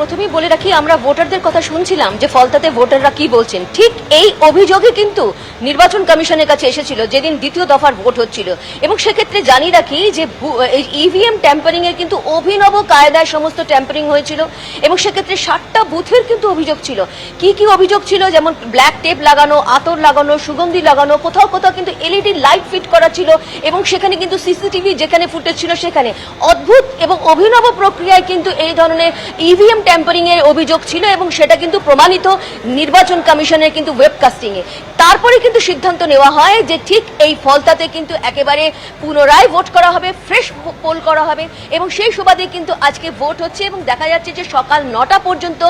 প্রথমেই বলে রাখি, আমরা ভোটারদের কথা শুনছিলাম যে ফলতাতে ভোটাররা কি বলছেন। ঠিক এই অভিযোগই কিন্তু নির্বাচন কমিশনের কাছে এসেছিল যেদিন দ্বিতীয় দফার ভোট হচ্ছিল, এবং সেক্ষেত্রে জানিয়ে রাখি যে ইভিএম ট্যাম্পারিং এর কিন্তু অভিনব কায়দায় সমস্ত ট্যাম্পারিং হয়েছিল, এবং সেক্ষেত্রে 60টা বুথের কিন্তু অভিযোগ ছিল। কি কি অভিযোগ ছিল? যেমন ব্ল্যাক টেপ লাগানো, আতর লাগানো, সুগন্ধি লাগানো, কোথাও কোথাও কিন্তু এলইডি লাইট ফিট করা ছিল, এবং সেখানে কিন্তু সিসিটিভি যেখানে ফুটেজ ছিল সেখানে অদ্ভুত এবং অভিনব প্রক্রিয়ায় কিন্তু এই ধরনের ইভিএম ট্যাম্পারিং এর অভিযোগ ছিল, এবং সেটা কিন্তু প্রমাণিত নির্বাচন কমিশনের কিন্তু ওয়েবকাস্টিং এ। তারপরে কিন্তু সিদ্ধান্ত নেওয়া হয় যে ঠিক এই ফলতাতে কিন্তু একেবারে পুনরায় ভোট করা হবে, ফ্রেশ পোল করা হবে, এবং সেই সুবাদে কিন্তু আজকে ভোট হচ্ছে। এবং দেখা যাচ্ছে যে সকাল 9টা পর্যন্ত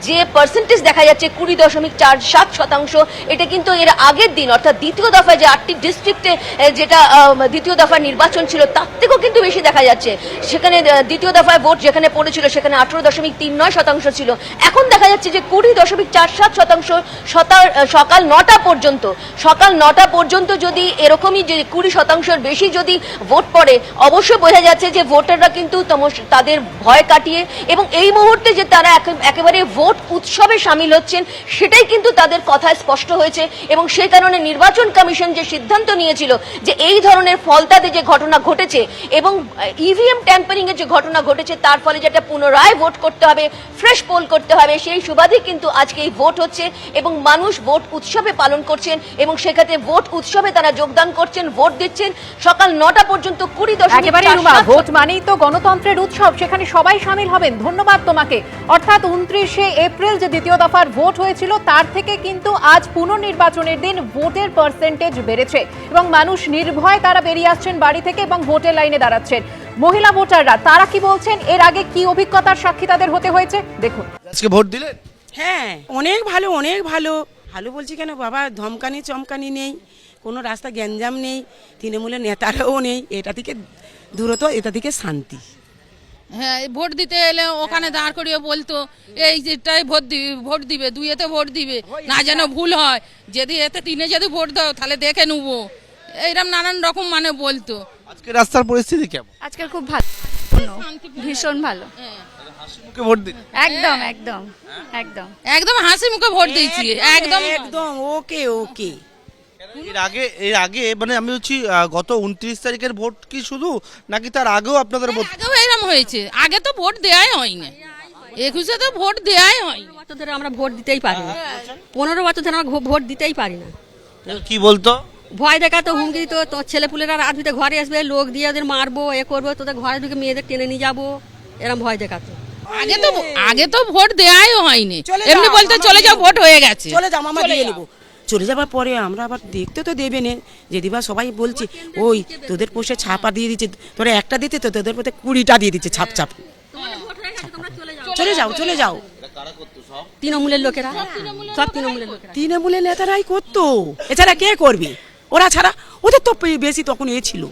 যে পার্সেন্টেজ দেখা যাচ্ছে 20.47%, এটা কিন্তু এর আগের দিন অর্থাৎ দ্বিতীয় দফায় যে 8টি ডিস্ট্রিক্টে যেটা দ্বিতীয় দফার নির্বাচন ছিল তার থেকেও কিন্তু বেশি দেখা যাচ্ছে। সেখানে দ্বিতীয় দফায় ভোট যেখানে পড়েছিল সেখানে 18.39% ছিল, এখন দেখা যাচ্ছে যে 20.47% সকাল 9টা পর্যন্ত যদি এরকমই যে 20%-এর বেশি যদি ভোট পড়ে, অবশ্যই বোঝা যাচ্ছে যে ভোটাররা কিন্তু তাদের ভয় কাটিয়ে এবং এই মুহূর্তে যে তারা একেবারে ভোট উৎসবে সামিল হচ্ছেন সেটাই কিন্তু তাদের কথায় স্পষ্ট হয়েছে। এবং সেই কারণে নির্বাচন কমিশন যে সিদ্ধান্ত নিয়েছিল যে এই ধরনের ফলতাতে যে ঘটনা ঘটেছে এবং ইভিএম ট্যাম্পারিং এর যে ঘটনা ঘটেছে তার ফলে যেটা পুনরায় ভোট করতে হবে, ফ্রেশ পোল করতে হবে, সেই সুবাদে কিন্তু আজকে এই ভোট হচ্ছে এবং মানুষ ভোট উৎসবে পালন করছেন, এবং সেক্ষেত্রে ভোট উৎসবে তারা যোগদান করছেন, ভোট দিচ্ছেন সকাল 9টা পর্যন্ত। 20.47 ভোট মানেই তো গণতন্ত্রের উৎসব, সেখানে সবাই সামিল হবেন। ধন্যবাদ তোমাকে। অর্থাৎ 29শে এপ্রিল যে দ্বিতীয় দফার ভোট হয়েছিল তার থেকে কিন্তু আজ পুনর্নির্বাচনের দিন ভোটের পার্সেন্টেজ বেড়েছে এবং মানুষ নির্ভয় তারা বেরিয়ে আসছেন বাড়ি থেকে এবং ভোটের লাইনে দাঁড়াচ্ছেন। মহিলা ভোটাররা তারা কি বলছেন, এর আগে কি অভিজ্ঞতার সাক্ষী তাদের হতে হয়েছে দেখুন। আজকে ভোট দিলেন? হ্যাঁ, অনেক ভালো, অনেক ভালো। ভালো বলছি কেন বাবা, ধমকানি চমকানি নেই, কোনো রাস্তা গ্যাঞ্জাম নেই, তৃণমূলের নেতারাও নেই, এটা থেকে দূরত, এটা থেকে শান্তি। হ্যাঁ, ভোট দিতে এলে ওখানে দাঁড় করিয়ে বলতো এই যেটাই ভোট দিবে, দুইয়েতে ভোট দিবে, না যেন ভুল হয়, যদি এতে তিনে যদি ভোট দাও তাহলে দেখে নেবো, এইরকম নানান রকম মানে বলতো। আজকে রাস্তার পরিস্থিতি কেমন? আজকাল খুব ভালো, ভীষণ ভালো। হাসি মুখে ভোট দিন? একদম একদম একদম একদম হাসি মুখে ভোট দিয়েছি, একদম একদম ওকে ওকে। এর আগে মানে আমি হচ্ছি গত 29 তারিখের ভোট কি শুধু, নাকি তার আগেও আপনাদের ভোট? আগেও এরকম হয়েছে, আগে তো ভোট দেওয়াই হয়নি, 21-এ তো ভোট দেওয়াই হয়নি। বছর ধরে আমরা ভোট দিতেই পারি না, 15 বছর ধরে আমরা ভোট দিতেই পারি না। কি বলতো? ভয় দেখাতো, হুমকি দিত, তোর ছেলেপুলেরা রাত ভিতরে ঘরে আসবে, লোক দিয়ে ওদের মারবো, এ করবো, তোদের ঘরে ঢুকে মেয়েদের টেনে নিয়ে যাবো, এরকম ভয় দেখাতো। আগে তো ভোট দেওয়াই হয়নি, চলে এমনি যাও, বলতে আমরা চলে দিয়ে যাও, দেবো। ভোট হয়ে গেছে, চলে যাও, আমরা দিয়ে নেবো। চলে যাবার পরে আমরা আবার দেখতে তো দেবে না, যেদিবা সবাই বলছে ওই তোদের পোষে ছাপা দিয়ে দিচ্ছে, তোরা একটা দিতে তো তোদের পোষে 20টা দিয়ে দিচ্ছে ছাপ ছাপ। চলে যাও, চলে যাও। তৃণমূলের লোকেরা, সব তৃণমূলের লোকেরা, তৃণমূলের নেতারাই করতো, এছাড়া কে করবে? ওরা ছাড়া ওদের তো বেশি তখন এ ছিল,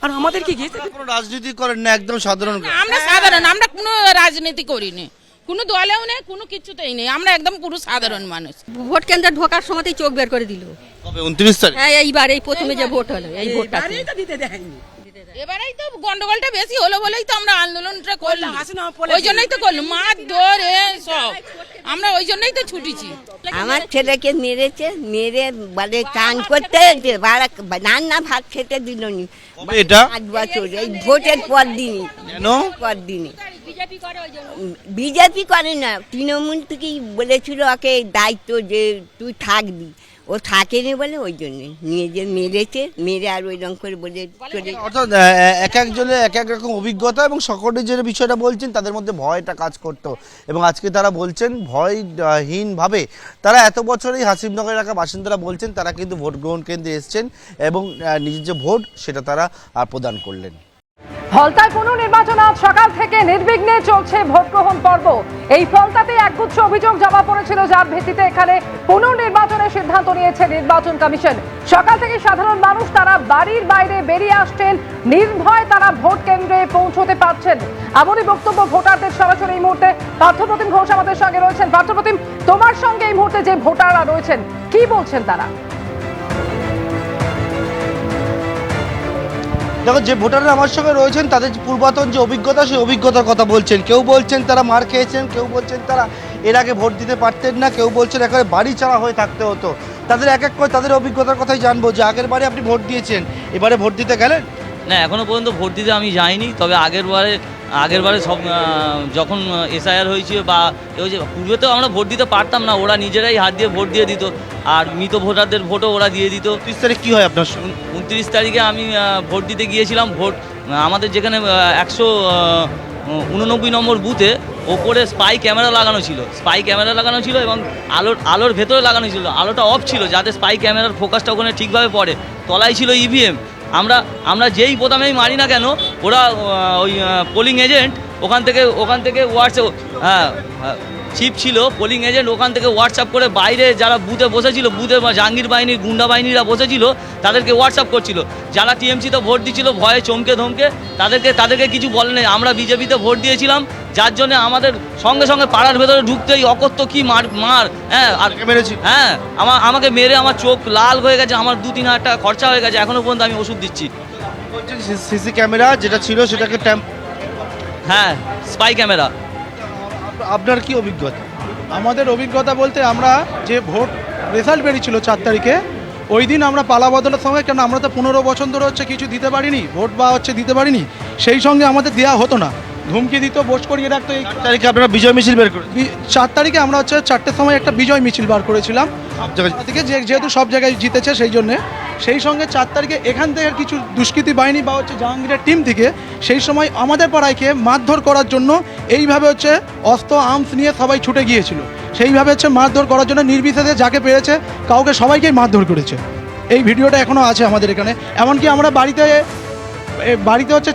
আর আমাদের কি গেছে? কোনো রাজনীতি করেন না, একদম সাধারণ। আমরা সাধারণ, আমরা কোনো রাজনীতি করিনি, কোনো দলেও নেই, কোনো কিছুতেই নেই, আমরা একদম পুরো সাধারণ মানুষ। ভোট কেন্দ্রে ঢোকার সময়তেই চোখ বের করে দিল। কবে? 29 তারিখ? হ্যাঁ, এইবার এই প্রথমে যে ভোট হলো, এই ভোটটা দিতে দেয়নি। এবারেই তো গন্ডগোলটা বেশি হলো বলেই তো আমরা আন্দোলনটা করলাম, আসে না, বলে ওই জন্যই তো করলাম, মারধর সব, আমরা ওই জন্যই তো ছুটেছি। আমার ছেলেকে মেরে বলে চান করতে রান্না ভাত খেতে দিল নি। কবে এটা? 5 বছর, এই ভোটের পর দিনই। কেন? পর দিনই বিজেপি করে না, তৃণমূল থেকেই বলেছিল ওকে দায়িত্ব যে তুই থাকবি, ও থাকেনি বলে ওই জন্য নিয়ে যে মেরেছে, মেরে আর ওই রকম করে বলে চলে। অর্থাৎ এক একজনের এক এক রকম অভিজ্ঞতা, এবং সকলে যে বিষয়টা বলছেন তাদের মধ্যে ভয়টা কাজ করতো, এবং আজকে তারা বলছেন ভয়হীন ভাবে তারা এত বছরেই হাসিমনগর এলাকার বাসিন্দারা বলছেন তারা কিন্তু ভোট গ্রহণ কেন্দ্রে এসছেন এবং নিজের যে ভোট সেটা তারা প্রদান করলেন। ফলতায় পুনর্নির্বাচন আজ সকাল থেকে নির্বিঘ্নে চলছে ভোট গ্রহণ পর্ব। এই ফলতাতে একগুচ্ছ অভিযোগ জমা পড়েছিল, যার ভিত্তিতে এখানে পুনর্নির্বাচনের সিদ্ধান্ত নিয়েছে নির্বাচন কমিশন। সকাল থেকে সাধারণ মানুষ তারা বাড়ির বাইরে বেরিয়ে আসছেন, নির্ভয় তারা ভোট কেন্দ্রে পৌঁছতে পারছেন, এমনই বক্তব্য ভোটারদের। সরাসরি এই মুহূর্তে পার্থপ্রতিম ঘোষ আমাদের সঙ্গে রয়েছেন। পার্থপ্রতিম, তোমার সঙ্গে এই মুহূর্তে যে ভোটাররা রয়েছেন কি বলছেন তারা? দেখো যে ভোটাররা আমার সঙ্গে রয়েছেন তাদের পূর্বতন যে অভিজ্ঞতা সেই অভিজ্ঞতার কথা বলছেন। কেউ বলছেন তারা মার খেয়েছেন, কেউ বলছেন তারা এর আগে ভোট দিতে পারতেন না, কেউ বলছেন একেবারে বাড়ি ছাড়া হয়ে থাকতে হতো। তাদের এক এক করে তাদের অভিজ্ঞতার কথাই জানবো যে আগের বারে আপনি ভোট দিয়েছেন, এবারে ভোট দিতে গেলেন? না, এখনও পর্যন্ত ভোট দিতে আমি যাইনি। তবে আগের বারে সব যখন এসআইআর হয়েছিল বা ওই যে পূর্বেতেও আমরা ভোট দিতে পারতাম না, ওরা নিজেরাই হাত দিয়ে ভোট দিয়ে দিত, আর মৃত ভোটারদের ভোটও ওরা দিয়ে দিত। 30 তারিখ কী হয় আপনার? 29 তারিখে আমি ভোট দিতে গিয়েছিলাম। আমাদের যেখানে 189 নম্বর বুথে ওপরে স্পাই ক্যামেরা লাগানো ছিল এবং আলোর ভেতরে লাগানো ছিল। আলোটা অফ ছিল যাতে স্পাই ক্যামেরার ফোকাসটা ওখানে ঠিকভাবে পড়ে। তলায় ছিল ইভিএম। আমরা যেই বোতামেই মারি না কেন, ওরা ওই পোলিং এজেন্ট ওখান থেকে হোয়াটসঅ্যাপ, চিপ ছিল পোলিং এজেন্ট, ওখান থেকে হোয়াটসঅ্যাপ করে বাইরে যারা বুথে বসেছিল, বুথে জাহাঙ্গীর বাহিনীর গুন্ডা বাহিনীরা বসেছিল তাদেরকে হোয়াটসঅ্যাপ করছিল। যারা টিএমসিতে ভোট দিচ্ছিল ভয়ে চমকে ধমকে তাদেরকে কিছু বলে নেই। আমরা বিজেপিতে ভোট দিয়েছিলাম, যার জন্য আমাদের সঙ্গে সঙ্গে পাড়ার ভেতরে ঢুকতেই অকথ্য কি মার হ্যাঁ, আর মেরেছি। হ্যাঁ, আমাকে মেরে আমার চোখ লাল হয়ে গেছে, আমার 2-3 হাজার টাকা খরচা হয়ে গেছে, এখনো পর্যন্ত আমি ওষুধ দিচ্ছি। বলছেন সিসি ক্যামেরা যেটা ছিল সেটাকে হ্যাঁ, স্পাই ক্যামেরা। আপনার কি অভিজ্ঞতা? আমাদের অভিজ্ঞতা বলতে আমরা যে ভোট রেজাল্ট বেরিয়েছিল 4 তারিখে, ওই দিন আমরা পালা বদলের সঙ্গে, কেন আমরা তো 15 বছর ধরে কিছু দিতে পারিনি, ভোট বা দিতে পারিনি, সেই সঙ্গে আমাদের দেওয়া হতো না, ধুমকি দিত, বোস করিয়ে রাখতো। এই তারিখে আপনারা বিজয় মিছিল বের করেন? 4 তারিখে আমরা 4টের সময় একটা বিজয় মিছিল বার করেছিলাম থেকে, যেহেতু সব জায়গায় জিতেছে সেই জন্যে। সেই সঙ্গে 4 তারিখে এখান থেকে কিছু দুষ্কৃতী বাহিনী বা জাহাঙ্গীরের টিম থেকে সেই সময় আমাদের পাড়ায়কে মারধর করার জন্য এইভাবে অস্ত্র আর্মস নিয়ে সবাই ছুটে গিয়েছিল। সেইভাবে মারধর করার জন্য নির্বিশেষে যাকে পেরেছে কাউকে সবাইকেই মারধর করেছে। এই ভিডিওটা এখনও আছে আমাদের এখানে। এমনকি আমরা বাড়িতে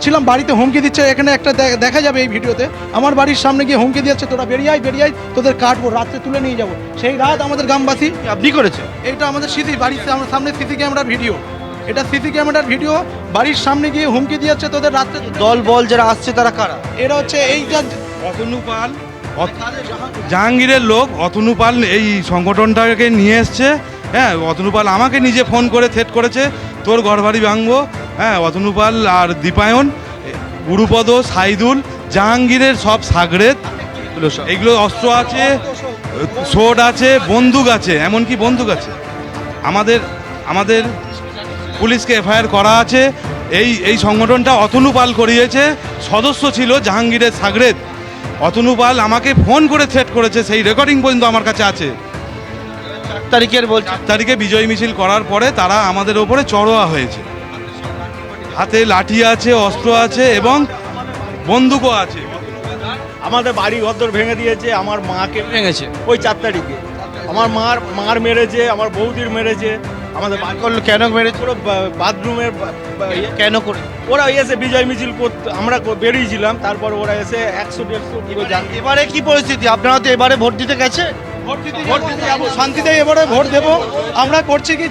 ছিলাম, বাড়িতে হুমকি দিচ্ছে, এখানে একটা দেখা যাবে এই ভিডিওতে। আমার বাড়ির সামনে গিয়ে হুমকি দিচ্ছে, তোরা বেরিয়ে আয়, তোদের কাটবো, রাত্রে তুলে নিয়ে যাবো। সেই রাত আমাদের গ্রামবাসী আপনি করেছে? এটা আমাদের বাড়ির সামনে সিসি ক্যামেরার ভিডিও, এটা সিসি ক্যামেরার ভিডিও। বাড়ির সামনে গিয়ে হুমকি দিচ্ছে, তোদের রাত্রে। দল বল যারা আসছে তারা কারা? এরা এইটা অতনু পাল, জাহাঙ্গীরের লোক অতনু পাল এই সংগঠনটাকে নিয়ে এসছে। হ্যাঁ, অতনু পাল আমাকে নিজে ফোন করে থ্রেট করেছে, তোর ঘরবাড়ি ভাঙবো। হ্যাঁ, অতনু পাল আর দীপায়ন, গুরুপদ, সাইদুল, জাহাঙ্গীরের সব সাগরেদ, এগুলো অস্ত্র আছে, সোড আছে, বন্দুক আছে, এমনকি বন্দুক আছে। আমাদের পুলিশকে এফআইআর করা আছে। এই সংগঠনটা অতনু পাল করিয়েছে, সদস্য ছিল জাহাঙ্গীরের সাগরেদ। অতনু পাল আমাকে ফোন করে থ্রেট করেছে, সেই রেকর্ডিং পর্যন্ত আমার কাছে আছে। 4 তারিখের বলছে, 4 তারিখে বিজয় মিছিল করার পরে তারা আমাদের ওপরে চড়োয়া হয়েছে। হাতে লাঠি আছে, অস্ত্র আছে এবং বন্দুকও আছে। আমাদের বাড়ি ঘর ভেঙে দিয়েছে, আমার মাকে ভেঙেছে ওই 4 তারিখে। আমার মার মেরেছে, আমার বৌদির মেরেছে। আমাদের কেন মেরেছে? বাথরুমের কেন করে? ওরা এসে বিজয় মিছিল করতে, আমরা বেরিয়েছিলাম, তারপর ওরা এসে 100-150 এবারে কি পরিস্থিতি? আপনারা তো এবারে ভোট দিতে গেছে? ভোট দিতে যাবো, শান্তিতে এবারে ভোট দেবো। আমরা করছি কি,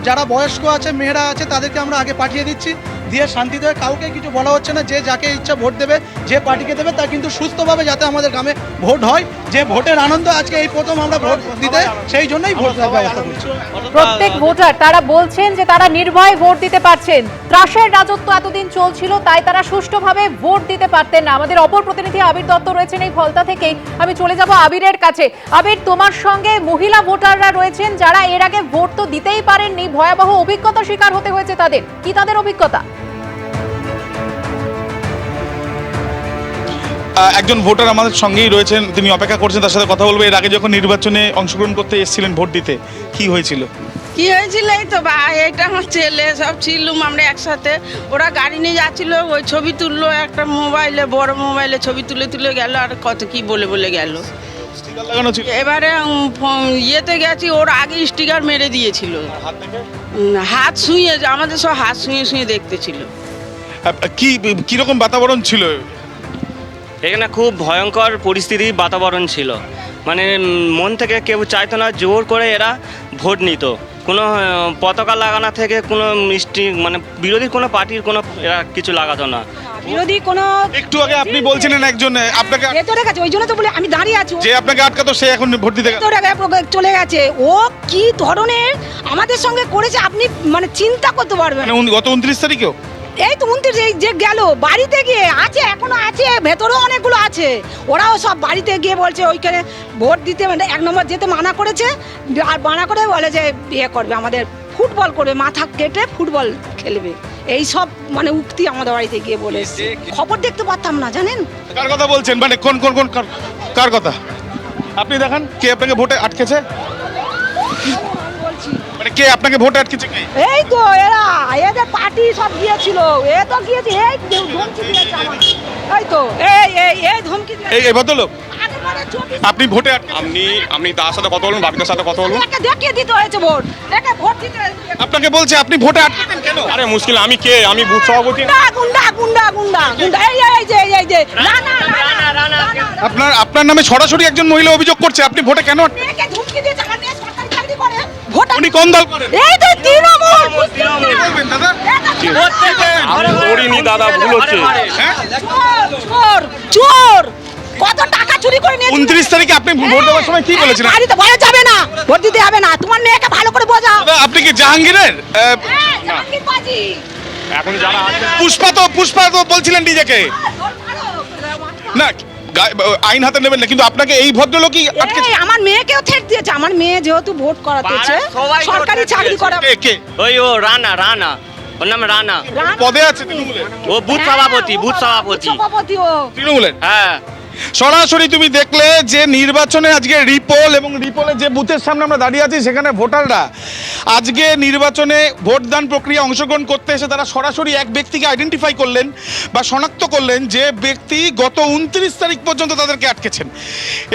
যারা বয়স্ক আছে, মেয়েরা আছে, তাদেরকে আমরা আগে পাঠিয়ে দিচ্ছি, দিয়ে শান্তিতে, কাউকে কিছু বলা হচ্ছে না। যে যাকে ইচ্ছা ভোট দেবে, যে পার্টিকে দেবে, তা কিন্তু সুস্থভাবে যাতে আমাদের গ্রামে ভোট হয়। যে ভোটের আনন্দ আজকে এই প্রথম আমরা ভোট দিতে, সেই জন্যই ভোট দেওয়ার ব্যবস্থা করছি। প্রত্যেক ভোটার তারা বলছেন যে তারা নির্ভয়ে ভোট দিতে পারছেন। ত্রাসের রাজত্ব এতদিন চলছিল, তাই তারা সুষ্ঠুভাবে ভোট দিতে পারতেন না। আমাদের অপর প্রতিনিধি আবির দত্ত রয়েছেন এই ফলতা থেকেই। আমি চলে যাব আবিরের কাছে। আবির, তোমার সঙ্গে মহিলা ভোটাররা রয়েছেন যারা এর আগে ভোট তো দিতেই পারেননি, ভয়াবহ অভিজ্ঞতা শিকার হতে হয়েছে তাদের। কি তাদের অভিজ্ঞতা? একজন ভোটার আমাদের সঙ্গেই রয়েছেন, তিনি অপেক্ষা করছেন, তার সাথে কথা বলবো। এর আগে যখন নির্বাচনে অংশগ্রহণ করতে এসেছিলেন ভোট দিতে, কি হয়েছিল? কি হয়েছিল? এই তো এটা আমার ছেলে, সব ছিলুম আমরা একসাথে। ওরা গাড়ি নিয়ে যাচ্ছিল, ওই ছবি তুললো একটা মোবাইলে, বড় মোবাইলে ছবি তুলে গেল, আর কত কি বলে গেল। এবারে ইয়েতে গেছি, ওর আগে স্টিকার মেরে দিয়েছিল, হাত ছুঁয়ে, আমাদের সব হাত ছুঁয়ে দেখতেছিল। কিরকম বাতাবরণ ছিল এখানে? খুব ভয়ঙ্কর পরিস্থিতি বাতাবরণ ছিল, মানে মন থেকে কেউ চাইতো না, জোর করে এরা ভোট নিত। কোনো পতাকা লাগানো থেকে কোনো মিষ্টি, মানে বিরোধী কোনো পার্টির কোনো এরা কিছু লাগাতো না। বিরোধী কোনো, একটু আগে আপনি বলছিলেন একজন আপনাকে ভেতরে গেছে, ওই জন্য তো বলে আমি দাঁড়িয়ে আছি। যে আপনাকে আটকাতো সে এখন ভোট দিতে চলে গেছে। ও কি ধরনের আমাদের সঙ্গে করেছে আপনি মানে চিন্তা করতে পারবেন। গত 29 তারিখেও এই তো 29 এই যে গেল বাড়িতে গিয়ে আছে, এখনো আছে, ভেতরেও অনেকগুলো আছে। ওরাও সব বাড়িতে গিয়ে বলছে ওইখানে ভোট দিতে মানে 1 নম্বর যেতে মানা করেছে, আর মানা করে বলে যে বিয়ে করবে, আমাদের ফুটবল করবে, মাথা কেটে ফুটবল খেলবে, এই সব মানে উক্তি আমাদের বাড়িতে গিয়ে বলে এসছে। খবর দেখতে পারতাম না, জানেন। কার কথা বলছেন, মানে কোন কোন কোন কার কথা আপনি দেখান, কে আপনাকে ভোটে আটকেছে, মানে কে আপনাকে ভোটে আটকেছে? কে? এই তো এরা, এদের পার্টি সব গিয়েছিল, এ তো গিয়েছে, এই ধমকি দিয়েছে আমার, এই তো এই ধমকি দিয়েছে এই ভদ্রলোক আপনি ভোটে আপনি তার সাথে কথা বলুন, বাকিদের সাথে কথা বলুন। একে দেখিয়ে দিতে হয়েছে ভোট, একে ভোট দিতে আপনাকে বলছে আপনি ভোটে আটকেছেন কেন? আরে মুশকিল, আমি কে? আমি বুথ সভাপতি। গুন্ডা এই যে আপনার নামে সরাসরি একজন মহিলা অভিযোগ করছে, আপনি ভোটে কেন আটকেছেন? একে ধমকি দিয়েছে, আমার মেয়ে সরকারি চাকরি করে, ভোট উনি কোন দল করেন? এই তো তৃণমূল। বলবেন দাদা? আমি করিনি দাদা, ভুল হচ্ছে। হ্যাঁ? চোর কত টাকা চুরি করে নিয়ে 29 তারিখে আপনি ভোট দেওয়ার সময় কি বলেছিলেন? বাড়িতে ভরা যাবে না, ভোট দিতে হবে না, তোমার মেয়েকে ভালো করে বোঝাও। দাদা, আপনি কি জাহাঙ্গীরের জাহাঙ্গীরবাজি। এখন যারা আছে পুষ্পা তো বলছিলেন নিজেকে না, আইন হাতে নেবেন না, কিন্তু আপনাকে এই ভদ্রলোকই আটকেছে। এই আমার মেয়েকেও থেট দিয়েছে, আমার মেয়ে যেহেতু ভোট করাতেছে, সরকারি চাকরি করা। কে ওই ও রানা ওর নাম রানা, পদে আছে তৃণমূলের? ও বুথ সভাপতি সভাপতি ও তৃণমূলের। হ্যাঁ। সরাসরি তুমি দেখলে যে নির্বাচনে আজকে রিপোল এবং রিপোলের যে বুথের সামনে আমরা দাঁড়িয়ে আছি, সেখানে ভোটাররা আজকে নির্বাচনে ভোটদান প্রক্রিয়া অংশগ্রহণ করতে এসে তারা সরাসরি এক ব্যক্তিকে আইডেন্টিফাই করলেন বা শনাক্ত করলেন, যে ব্যক্তি গত 29 তারিখ পর্যন্ত তাদেরকে আটকেছেন।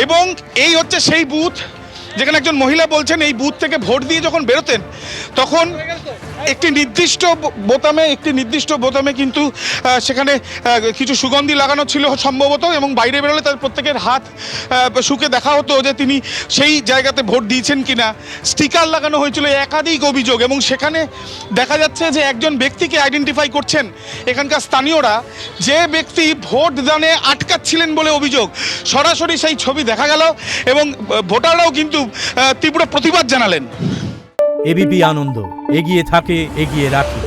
এবং এই হচ্ছে সেই বুথ যেখানে একজন মহিলা বলছেন এই বুথ থেকে ভোট দিয়ে যখন বেরোতেন তখন একটি নির্দিষ্ট বোতামে কিন্তু সেখানে কিছু সুগন্ধি লাগানো ছিল সম্ভবত, এবং বাইরে বেরোলে তার প্রত্যেকের হাত শুকে দেখা হতো যে তিনি সেই জায়গাতে ভোট দিয়েছেন কিনা। স্টিকার লাগানো হয়েছিল, একাধিক অভিযোগ, এবং সেখানে দেখা যাচ্ছে যে একজন ব্যক্তিকে আইডেন্টিফাই করছেন এখানকার স্থানীয়রা, যে ব্যক্তি ভোট দানে আটকাচ্ছিলেন বলে অভিযোগ। সরাসরি সেই ছবি দেখা গেল এবং ভোটাররাও কিন্তু তীব্র প্রতিবাদ জানালেন। এবিপি আনন্দ, এগিয়ে থাকে, এগিয়ে রাখে।